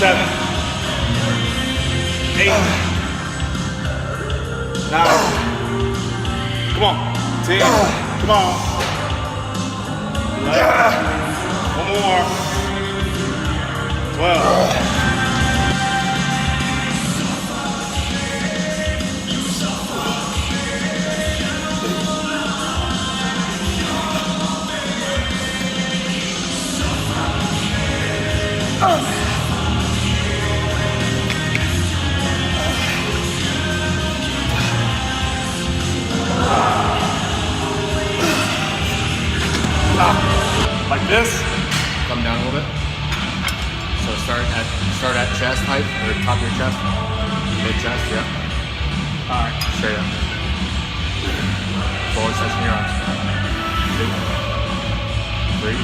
7, 8, 9. Come on. 10. Come on. 11. One more. 12. Like this. Come down a little bit. So start at chest height or top of your chest, mid chest. Yeah. All right. Straight up. Forward section your arms. 2, 3,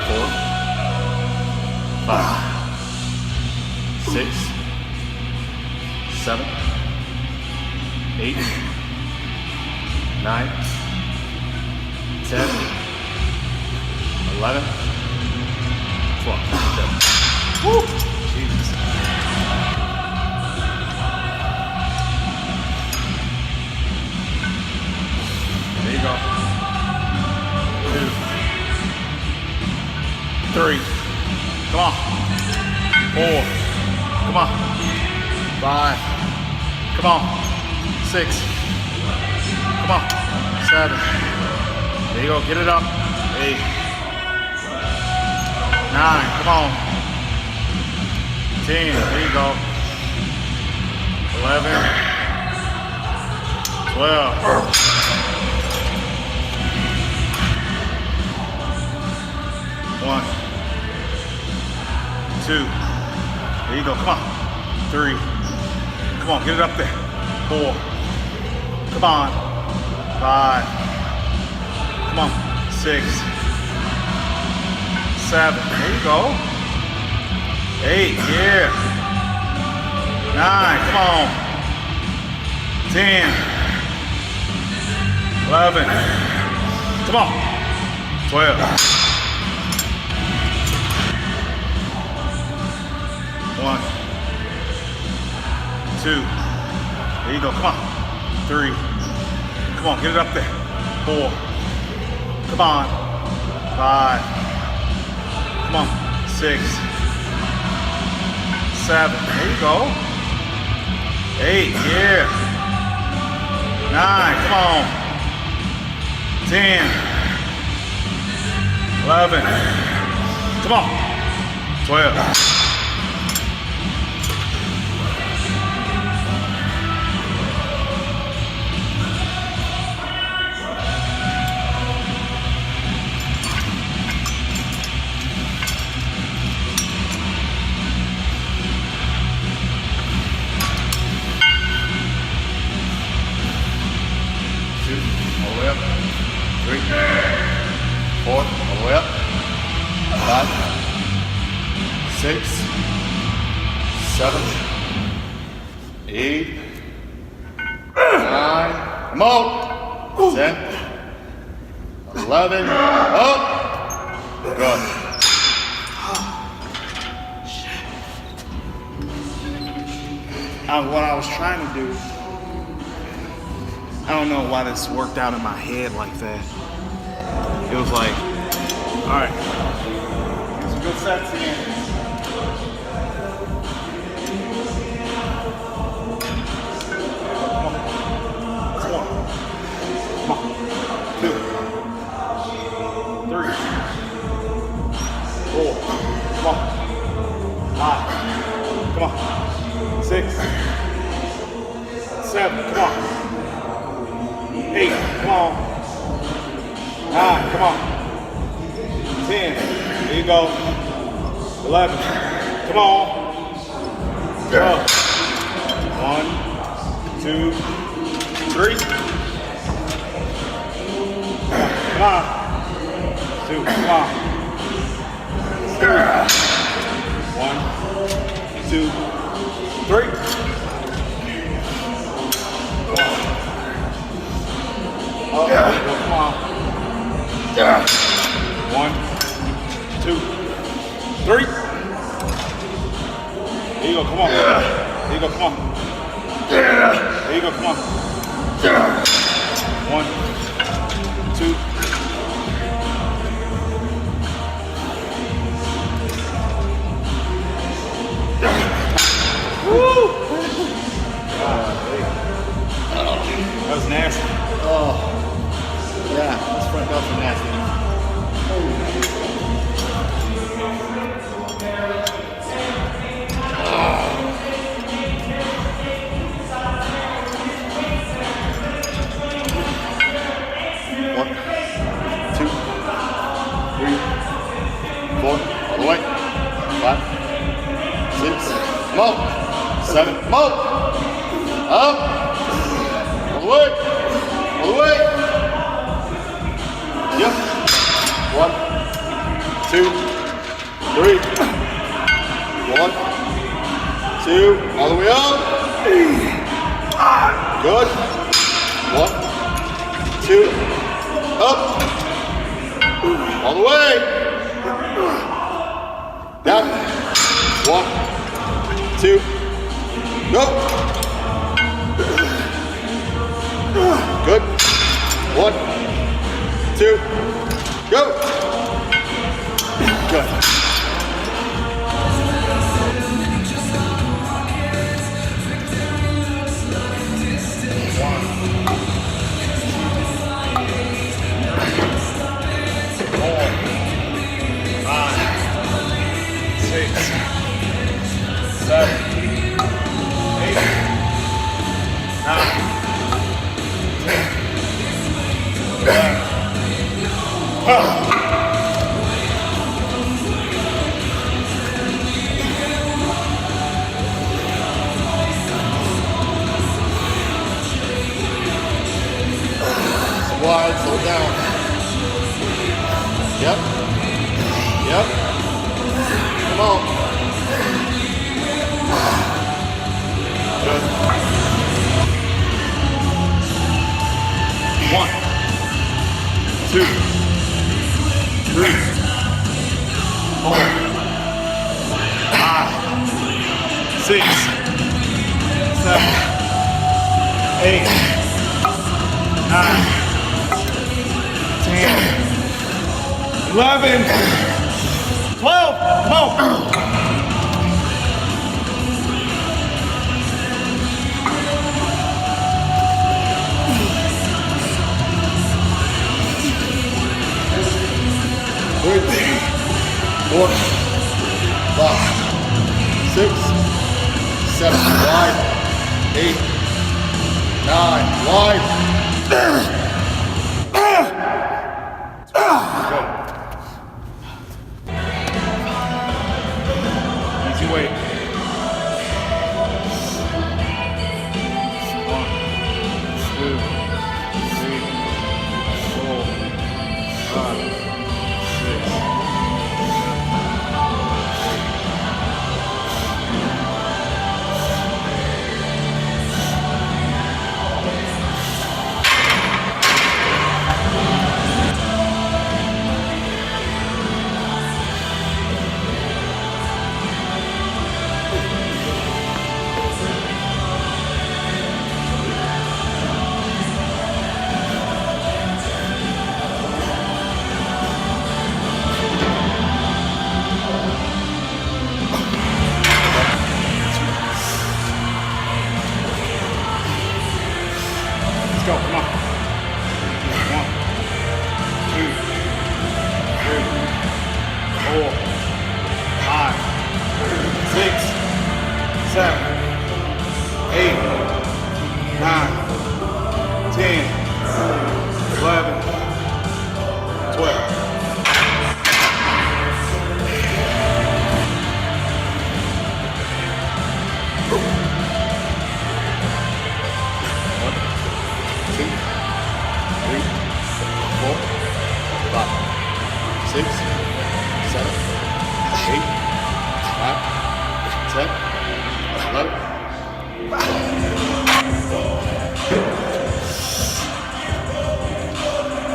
4, 5, 6, 7, 8, 9, 10, 11, 12. Woo! Jesus. There you go. 2, 3. Come on. 4. Come on. 5. Come on. 6. Come on. 7. There you go. Get it up. 8. 9. Come on. 10. There you go. 11. 12. 1, 2. There you go. Come on. 3. Come on. Get it up there. 4. Come on. 5. Come on. 6. 7. There you go. 8. Yeah. 9. Come on. 10. 11. Come on. 12. 1, 2. There you go. Come on. 3. Come on. Get it up there. 4. Come on. 5. Come on. 6. 7. There you go. 8. Yeah. 9. Come on. 10. 11. Come on. 12. 3, 4, all the way up. 5, 6, 7, 8, 9, come on. 10, 11, up. Good. What I was trying to do, I don't know why this worked out in my head like that. It was like, all right, get some good sets in. Come on. 2, 3, 4, come on. 5, come on. 6, 7, come on. 8, come on. 9, come on. 10, there you go. 11, come on. 12, 1, 2, 3. Come on. 2, come on. 3. 1, 2, 3. Oh, come on. 1, 2, 3. There you go, come on. There you go, come on. There you go, come on. 1, 2. Woo! That was nasty. Oh, yeah, this front delts are nasty. One, 2, 3, 4, all the way. 5, 6, come on. 7, come on. Up. All the way. All the way. Yep. 1, 2, 3. 1, 2, all the way up. Good. 1, 2, up. All the way. Down. 1, 2, go. Good. 1, 2, go. Good. Wide, slow down. Yep. Yep. Come on. Good. 1, 2, 3, 4, 5, 6, 7, 8, 9, 10, 11, 12. Come on. Three, 4, 5, 6, 7, wide, 8, 9, wide. Easy weight. 1, 2, 3, 4, 5, 6. Go, come on. 1, 2, 3, 4, 5, 6, 7, 8, 9, 10, 11, 12.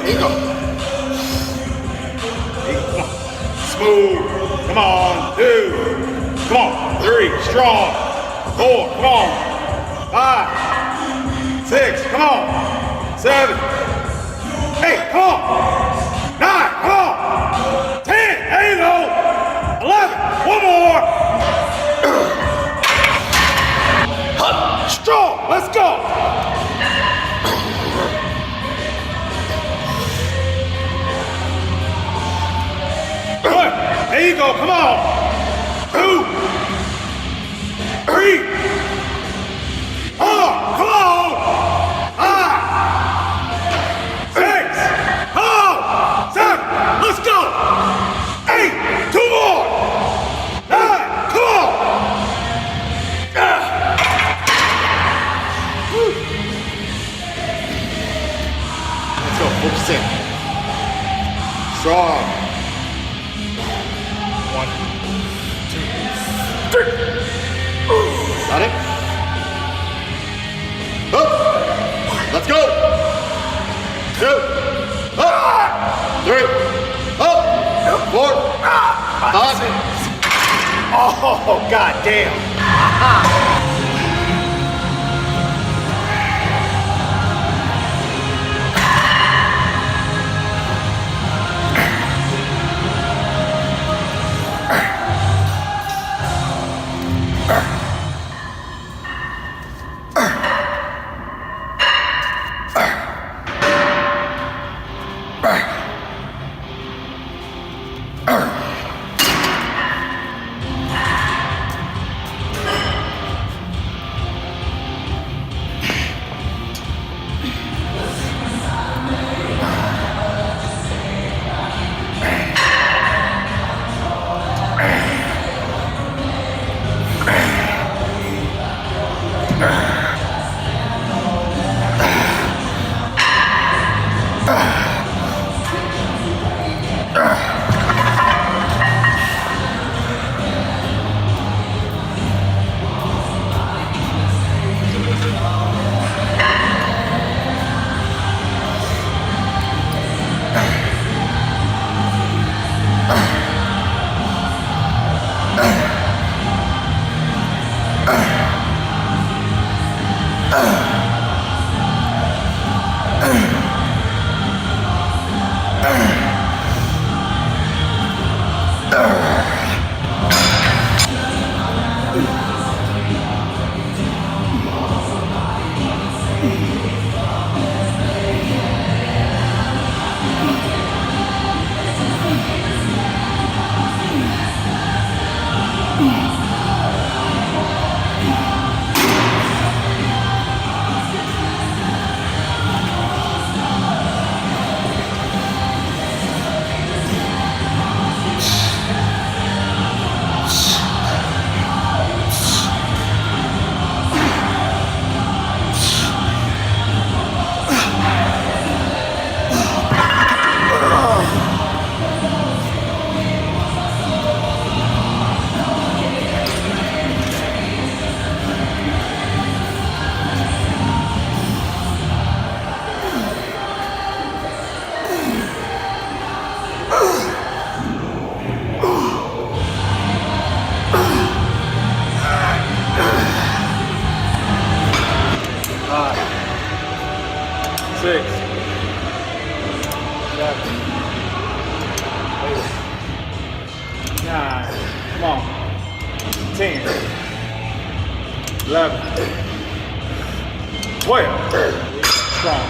There you go. Come on. Smooth. Come on. 2. Come on. 3, strong. 4, come on. 5, 6, come on. 7, 8, come on. 9, come on. 10, there you go. 11, one more. Strong, let's go. Good. There you go, come on. 2, 3, 4, come on. 5, 6, come on. 7, let's go. 8, 2 more. 9, come on. Let's go. Focus in. Strong. 1, 2, 3. Got it? Up. Let's go. 2, up. 3, up. 4, 5. Oh, god damn. Come on. 10, 11, 12. Strong.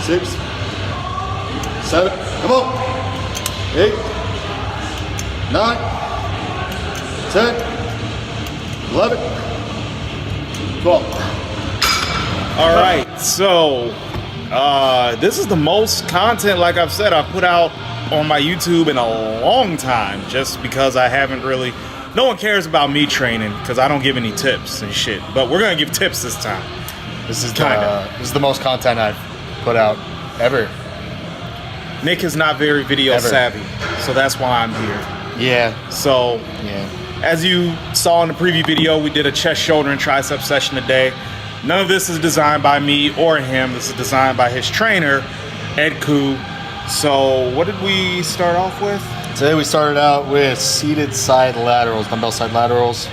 Six, 7, come on. 8, 9, 10, 11, 12. All right, so this is the most content, like I've said, I've put out on my YouTube in a long time, just because I haven't really, no one cares about me training because I don't give any tips and shit, but we're gonna give tips this time. This is the most content I've put out ever. Nick is not very video Ever. savvy, so that's why I'm here. Yeah. So, Yeah. as you saw in the preview video, we did a chest, shoulder, and tricep session today. None of this is designed by me or him. This is designed by his trainer, Ed Koo. So, what did we start off with? Today we started out with seated side laterals, dumbbell side laterals.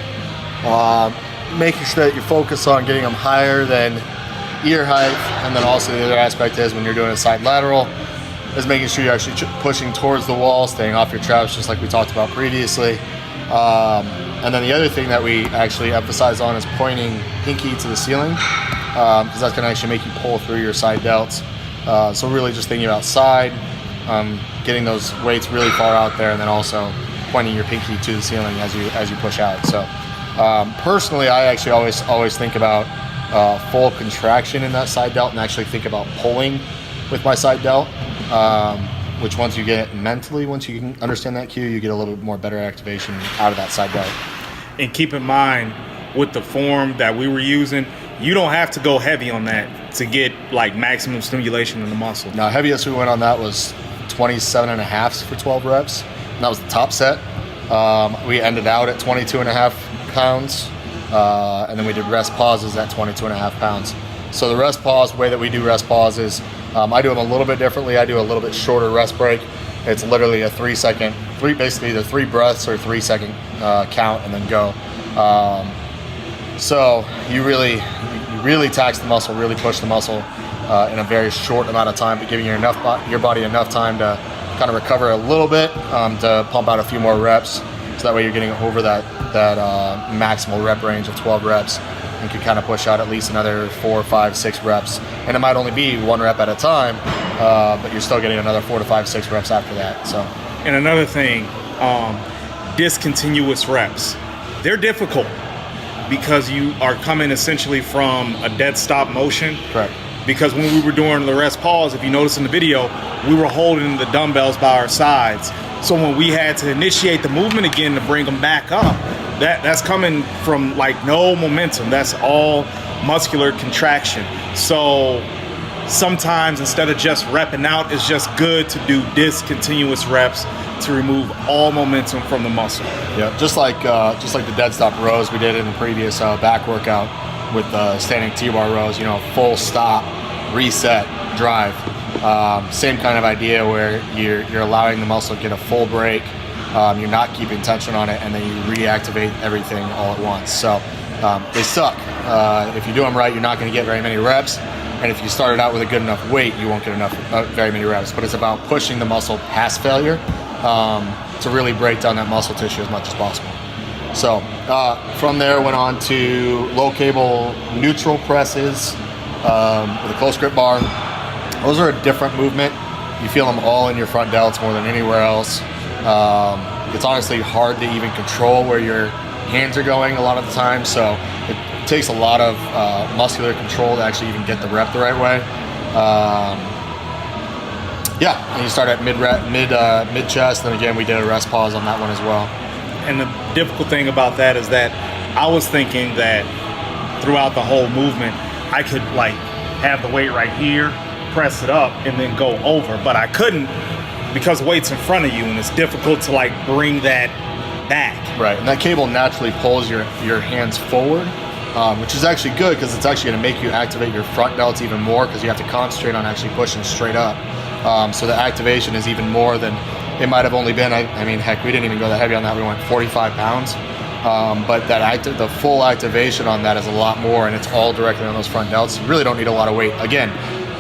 Making sure that you focus on getting them higher than ear height, and then also the other aspect is when you're doing a side lateral is making sure you're actually pushing towards the wall, staying off your traps, just like we talked about previously. And then the other thing that we actually emphasize on is pointing pinky to the ceiling, because that's going to actually make you pull through your side delts. So really just thinking about side, getting those weights really far out there, and then also pointing your pinky to the ceiling as you push out. So personally, I actually always think about full contraction in that side delt, and actually think about pulling with my side delt. Which once you get it mentally, once you can understand that cue, you get a little bit more better activation out of that side delt. And keep in mind, with the form that we were using, you don't have to go heavy on that to get like maximum stimulation in the muscle. Now, heaviest we went on that was 27.5 for 12 reps. And that was the top set. We ended out at 22.5 pounds. And then we did rest pauses at 22.5 pounds. So the rest pause, the way that we do rest pauses, I do them a little bit differently. I do a little bit shorter rest break. It's literally a 3 second, basically either 3 breaths or 3 second count and then go. So you really tax the muscle, really push the muscle in a very short amount of time, but giving your body enough time to kind of recover a little bit, to pump out a few more reps. So that way you're getting over that maximal rep range of 12 reps. And can kind of push out at least another 4, 5, 6 reps. And it might only be 1 rep at a time, but you're still getting another 4 to 5, 6 reps after that. So, and another thing, discontinuous reps. They're difficult because you are coming essentially from a dead stop motion. correct. Because when we were doing the rest pause, if you notice in the video, we were holding the dumbbells by our sides. So when we had to initiate the movement again to bring them back up, that's coming from like no momentum. That's all muscular contraction. So sometimes instead of just repping out, it's just good to do discontinuous reps to remove all momentum from the muscle. Yeah, just like the dead stop rows we did in the previous back workout with the standing T-bar rows. Full stop, reset, drive. Same kind of idea where you're allowing the muscle to get a full break. You're not keeping tension on it, and then you reactivate everything all at once. So they suck. If you do them right, you're not going to get very many reps. And if you started out with a good enough weight, you won't get very many reps. But it's about pushing the muscle past failure to really break down that muscle tissue as much as possible. So from there, went on to low cable neutral presses with a close grip bar. Those are a different movement. You feel them all in your front delts more than anywhere else. It's honestly hard to even control where your hands are going a lot of the time, so it takes a lot of muscular control to actually even get the rep the right way. And you start at mid chest, and again we did a rest pause on that one as well. And the difficult thing about that is that I was thinking that throughout the whole movement, I could like have the weight right here, press it up, and then go over, but I couldn't because the weight's in front of you, and it's difficult to like bring that back. Right, and that cable naturally pulls your hands forward, which is actually good because it's actually going to make you activate your front delts even more because you have to concentrate on actually pushing straight up. So the activation is even more than it might have only been. I mean, heck, we didn't even go that heavy on that. We went 45 pounds. But the full activation on that is a lot more, and it's all directly on those front delts. You really don't need a lot of weight. Again,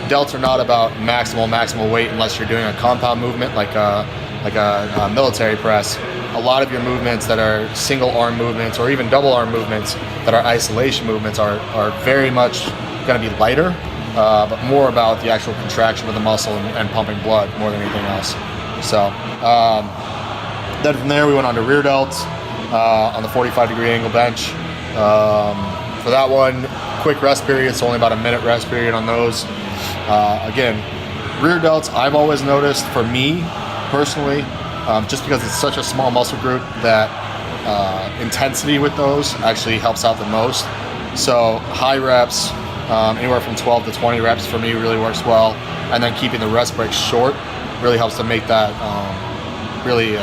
delts are not about maximal weight unless you're doing a compound movement like a military press. A lot of your movements that are single arm movements or even double arm movements that are isolation movements are very much going to be lighter, but more about the actual contraction of the muscle and pumping blood more than anything else. So then from there we went on to rear delts on the 45-degree angle bench. For that one, quick rest period, so only about a minute rest period on those. Again, rear delts, I've always noticed for me personally, just because it's such a small muscle group, that intensity with those actually helps out the most. So high reps, anywhere from 12 to 20 reps for me really works well, and then keeping the rest breaks short really helps to make that really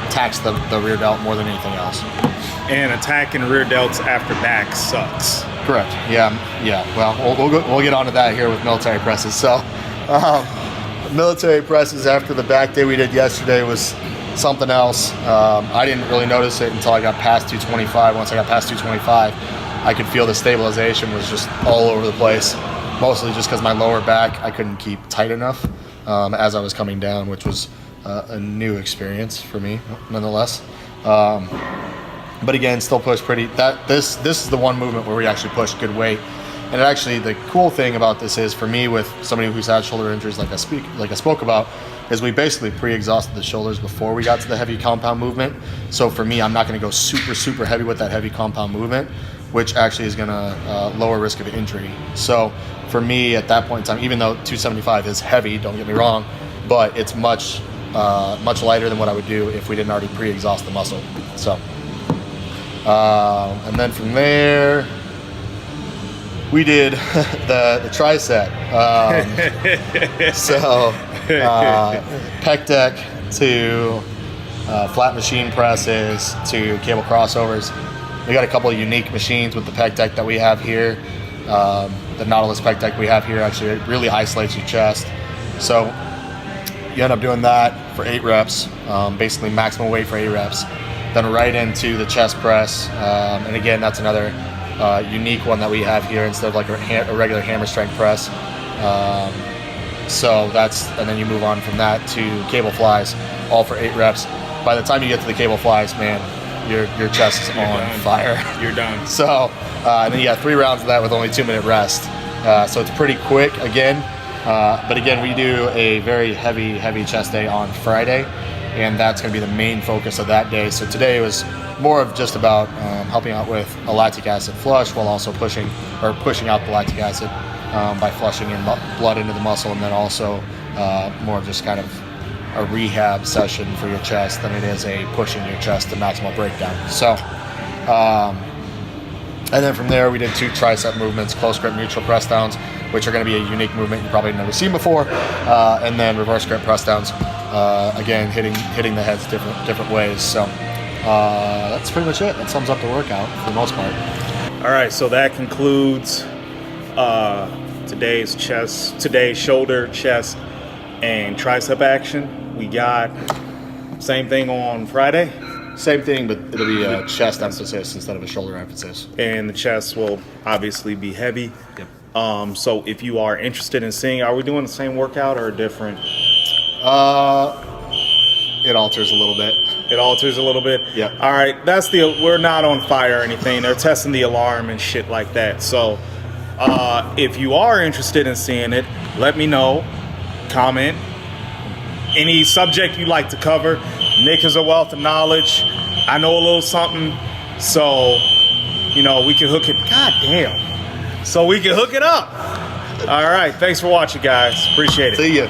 tax the rear delt more than anything else. And attacking rear delts after back sucks. Correct. Yeah. Well, we'll get onto that here with military presses. So, military presses after the back day we did yesterday was something else. I didn't really notice it until I got past 225. Once I got past 225, I could feel the stabilization was just all over the place. Mostly just because my lower back I couldn't keep tight enough as I was coming down, which was a new experience for me, nonetheless. But again, still push pretty. This is the one movement where we actually push good weight. And actually, the cool thing about this is, for me, with somebody who's had shoulder injuries, like I spoke about, is we basically pre-exhausted the shoulders before we got to the heavy compound movement. So for me, I'm not going to go super heavy with that heavy compound movement, which actually is going to lower risk of injury. So for me, at that point in time, even though 275 is heavy, don't get me wrong, but it's much lighter than what I would do if we didn't already pre-exhaust the muscle. So, and then from there, we did the tricep. So pec deck to flat machine presses to cable crossovers. We got a couple of unique machines with the pec deck that we have here. The Nautilus pec deck we have here actually really isolates your chest. So you end up doing that for 8 reps, basically maximum weight for 8 reps. Then right into the chest press. And again, that's another unique one that we have here instead of like a regular hammer strength press. So that's, and then you move on from that to cable flies, all for 8 reps. By the time you get to the cable flies, man, your chest is on fire. You're done. So, and then you got 3 rounds of that with only 2-minute rest. So it's pretty quick again. But again, we do a very heavy chest day on Friday, and that's going to be the main focus of that day. So today was more of just about helping out with a lactic acid flush while also pushing out the lactic acid by flushing in blood into the muscle, and then also more of just kind of a rehab session for your chest than it is a pushing your chest to maximal breakdown. So, and then from there we did 2 tricep movements, close grip neutral press downs, which are going to be a unique movement you probably never seen before, and then reverse grip press downs, again hitting the heads different ways. So that's pretty much it. That sums up the workout for the most part. All right, so that concludes today's shoulder, chest, and tricep action. We got same thing on Friday. Same thing, but it'll be a chest emphasis instead of a shoulder emphasis. And the chest will obviously be heavy. Yep. So if you are interested in seeing, are we doing the same workout or different? It alters a little bit. It alters a little bit? Yeah. All right, we're not on fire or anything. They're testing the alarm and shit like that. So if you are interested in seeing it, let me know. Comment. Any subject you'd like to cover. Nick is a wealth of knowledge. I know a little something. So, we can hook it. God damn. So we can hook it up. All right. Thanks for watching, guys. Appreciate it. See ya.